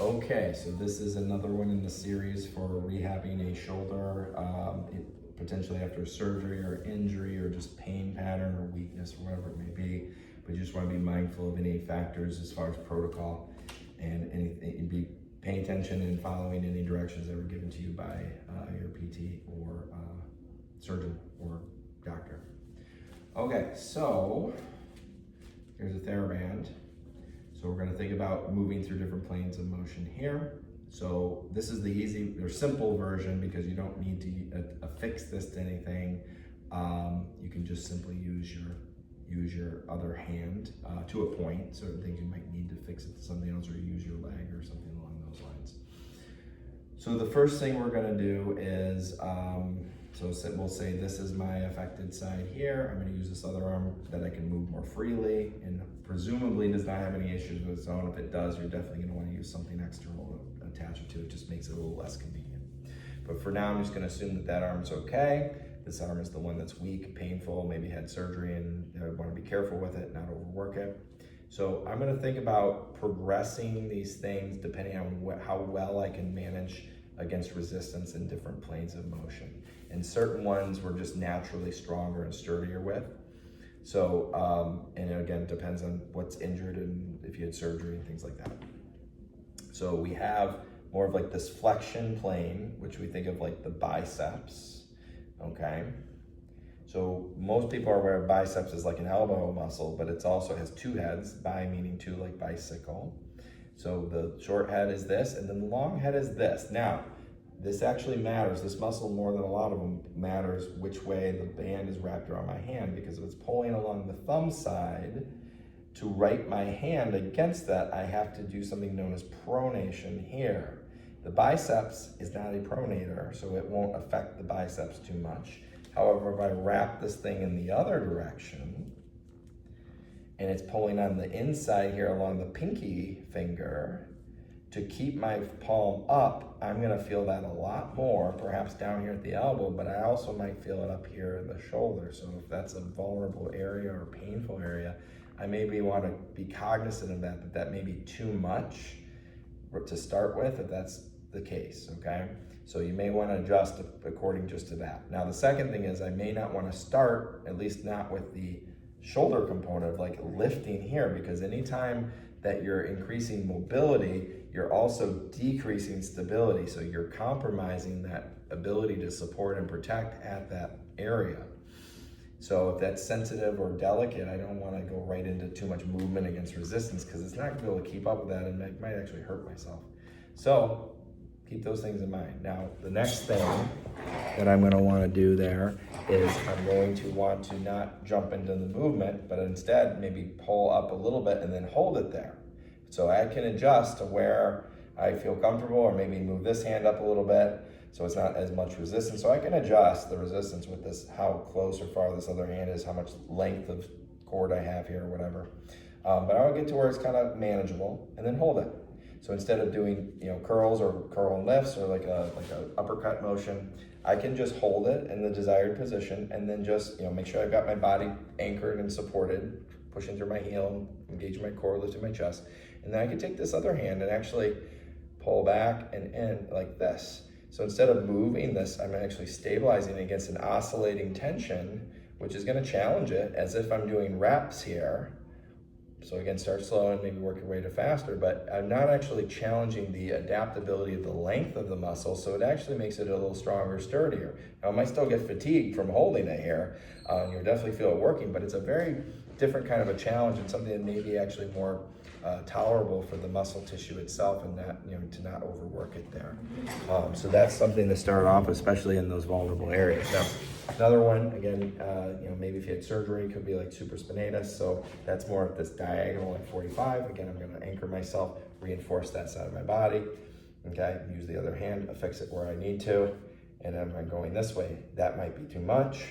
Okay, so this is another one in the series for rehabbing a shoulder, potentially after surgery or injury or just pain pattern or weakness or whatever it may be. But you just want to be mindful of any factors as far as protocol and anything. Be paying attention and following any directions that were given to you by your PT or surgeon or doctor. Okay, so here's a TheraBand. So we're going to think about moving through different planes of motion here. So this is the easy or simple version because you don't need to affix this to anything. You can just simply use your other hand to a point. Certain things you might need to fix it to something else, or use your leg or something along those lines. So the first thing we're going to do is we'll say this is my affected side here. I'm going to use this other arm that I can move more freely and presumably does not have any issues with its own. If it does, you're definitely going to want to use something external to attach it to. It just makes it a little less convenient. But for now, I'm just going to assume that that arm's okay. This arm is the one that's weak, painful, maybe had surgery, and I want to be careful with it, not overwork it. So I'm going to think about progressing these things depending on how well I can manage against resistance in different planes of motion. And certain ones we're just naturally stronger and sturdier with. So, and again, it depends on what's injured and if you had surgery and things like that. So we have more of like this flexion plane, which we think of like the biceps, okay? So most people are aware of biceps as like an elbow muscle, but it also has two heads, bi meaning two, like bicycle. So the short head is this, and then the long head is this. Now, this actually matters. This muscle, more than a lot of them, matters which way the band is wrapped around my hand, because if it's pulling along the thumb side to right my hand against that, I have to do something known as pronation here. The biceps is not a pronator, so it won't affect the biceps too much. However, if I wrap this thing in the other direction, and it's pulling on the inside here along the pinky finger, to keep my palm up, I'm gonna feel that a lot more, perhaps down here at the elbow, but I also might feel it up here in the shoulder. So if that's a vulnerable area or painful area, I maybe wanna be cognizant of that may be too much to start with, if that's the case, okay? So you may wanna adjust according just to that. Now the second thing is I may not wanna start, at least not with the shoulder component of like lifting here, because anytime that you're increasing mobility, you're also decreasing stability. So you're compromising that ability to support and protect at that area. So if that's sensitive or delicate, I don't want to go right into too much movement against resistance, because it's not going to be able to keep up with that and it might actually hurt myself. So keep those things in mind. Now, the next thing that I'm going to want to do there is I'm going to want to not jump into the movement, but instead maybe pull up a little bit and then hold it there. So I can adjust to where I feel comfortable, or maybe move this hand up a little bit so it's not as much resistance. So I can adjust the resistance with this, how close or far this other hand is, how much length of cord I have here or whatever. But I'll get to where it's kind of manageable and then hold it. So instead of doing, curls or curl and lifts or like a uppercut motion, I can just hold it in the desired position and then just, make sure I've got my body anchored and supported, pushing through my heel, engaging my core, lifting my chest. And then I can take this other hand and actually pull back and in like this. So instead of moving this, I'm actually stabilizing against an oscillating tension, which is going to challenge it as if I'm doing reps here. So again, start slow and maybe work your way to faster, but I'm not actually challenging the adaptability of the length of the muscle, so it actually makes it a little stronger, sturdier. Now, I might still get fatigued from holding it here, and you'll definitely feel it working, but it's a very different kind of a challenge and something that may be actually more tolerable for the muscle tissue itself, and not, to not overwork it there. So that's something to start off, especially in those vulnerable areas. Now, another one, again, maybe if you had surgery, it could be like supraspinatus. So that's more of this diagonal at 45. Again, I'm going to anchor myself, reinforce that side of my body. Okay, use the other hand, affix it where I need to. And then I'm going this way. That might be too much.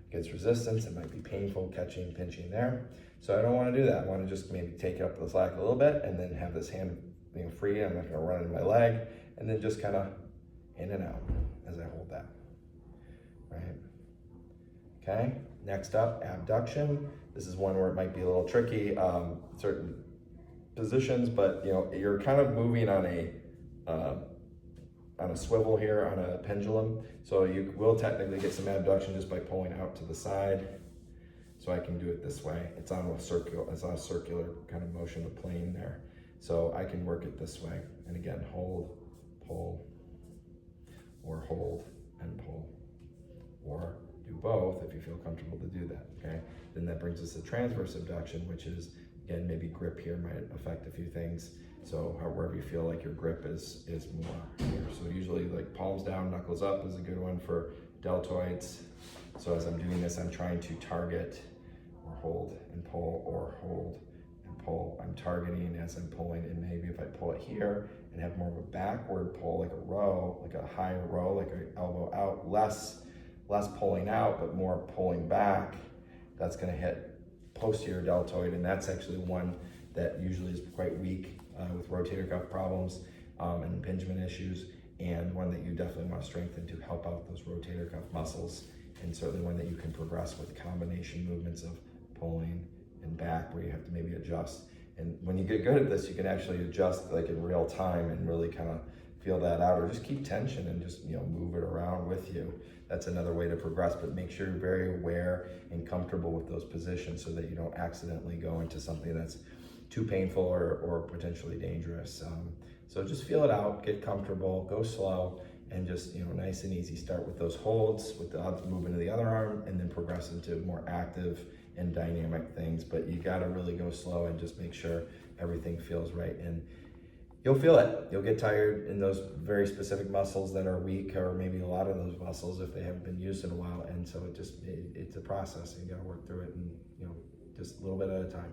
Against resistance, it might be painful, catching, pinching there. So I don't want to do that. I want to just maybe take up the slack a little bit and then have this hand being free. I'm not going to run into my leg, and then just kind of in and out as I hold that. Right? Okay, next up, abduction. This is one where it might be a little tricky. Certain positions, but you know, you're kind of moving on a swivel here, on a pendulum. So you will technically get some abduction just by pulling out to the side. So I can do it this way. It's on a circular kind of motion of plane there. So I can work it this way. And again, hold, pull, or hold and pull, or do both if you feel comfortable to do that, okay? Then that brings us to transverse abduction, which is, again, maybe grip here might affect a few things. So wherever you feel like your grip is more here. So usually like palms down, knuckles up is a good one for deltoids. So as I'm doing this, I'm trying to target or hold and pull, or hold and pull. I'm targeting as I'm pulling, and maybe if I pull it here and have more of a backward pull, like a row, like a higher row, like an elbow out, less pulling out, but more pulling back, that's gonna hit posterior deltoid, and that's actually one that usually is quite weak with rotator cuff problems and impingement issues, and one that you definitely want to strengthen to help out those rotator cuff muscles, and certainly one that you can progress with combination movements of pulling and back, where you have to maybe adjust. And when you get good at this, you can actually adjust like in real time and really kind of feel that out, or just keep tension and just, you know, move it around with you. That's another way to progress, but make sure you're very aware and comfortable with those positions so that you don't accidentally go into something that's too painful or potentially dangerous. So just feel it out, get comfortable, go slow, and just, you know, nice and easy. Start with those holds, with the movement of the other arm, and then progress into more active and dynamic things. But you gotta really go slow and just make sure everything feels right. And you'll feel it. You'll get tired in those very specific muscles that are weak, or maybe a lot of those muscles if they haven't been used in a while. And so it's a process, and you gotta work through it, and, you know, just a little bit at a time.